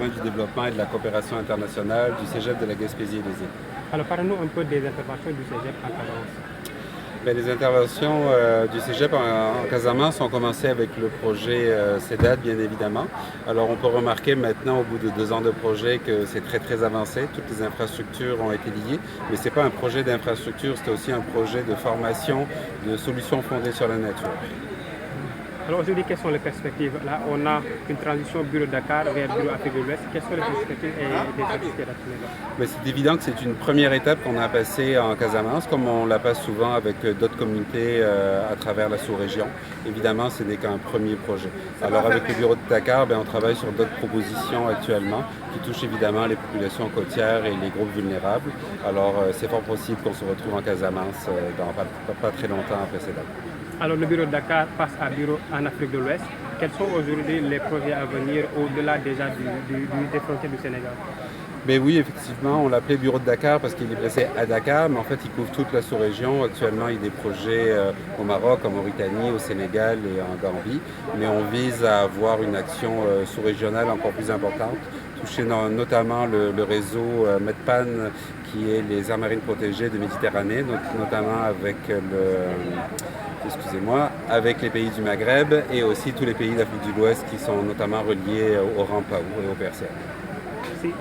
département du développement et de la coopération internationale du Cégep de la Gaspésie et des Îles. Alors parlez-nous un peu des interventions du Cégep en Casamance. Bien, les interventions du Cégep en Casamance ont commencé avec le projet CEDAD, bien évidemment. Alors, on peut remarquer maintenant, au bout de 2 ans de projet, que c'est très, très avancé. Toutes les infrastructures ont été liées. Mais ce n'est pas un projet d'infrastructure, c'est aussi un projet de formation de solutions fondées sur la nature. Alors aujourd'hui, quelles sont les perspectives? Là, on a une transition Bureau Dakar vers Bureau Afrique de l'Ouest. Quelles sont les perspectives et des activités à Sénégal? Mais c'est évident que c'est une première étape qu'on a passée en Casamance, comme on la passe souvent avec d'autres communautés à travers la sous-région. Évidemment, ce n'est qu'un premier projet. Alors avec le bureau de Dakar, on travaille sur d'autres propositions actuellement qui touchent évidemment les populations côtières et les groupes vulnérables. Alors c'est fort possible qu'on se retrouve en Casamance dans pas très longtemps après ces dates. Alors le bureau de Dakar passe à bureau en Afrique de l'Ouest. Quels sont aujourd'hui les projets à venir au-delà déjà des frontières du Sénégal? Mais oui, effectivement, on l'appelait bureau de Dakar parce qu'il est placé à Dakar, mais en fait, il couvre toute la sous-région. Actuellement, il y a des projets au Maroc, en Mauritanie, au Sénégal et en Gambie. Mais on vise à avoir une action sous-régionale encore plus importante, toucher notamment le réseau MEDPAN, qui est les aires marines protégées de Méditerranée, notamment avec les pays du Maghreb et aussi tous les pays d'Afrique de l'Ouest qui sont notamment reliés au Rampaou et au Persia. Merci.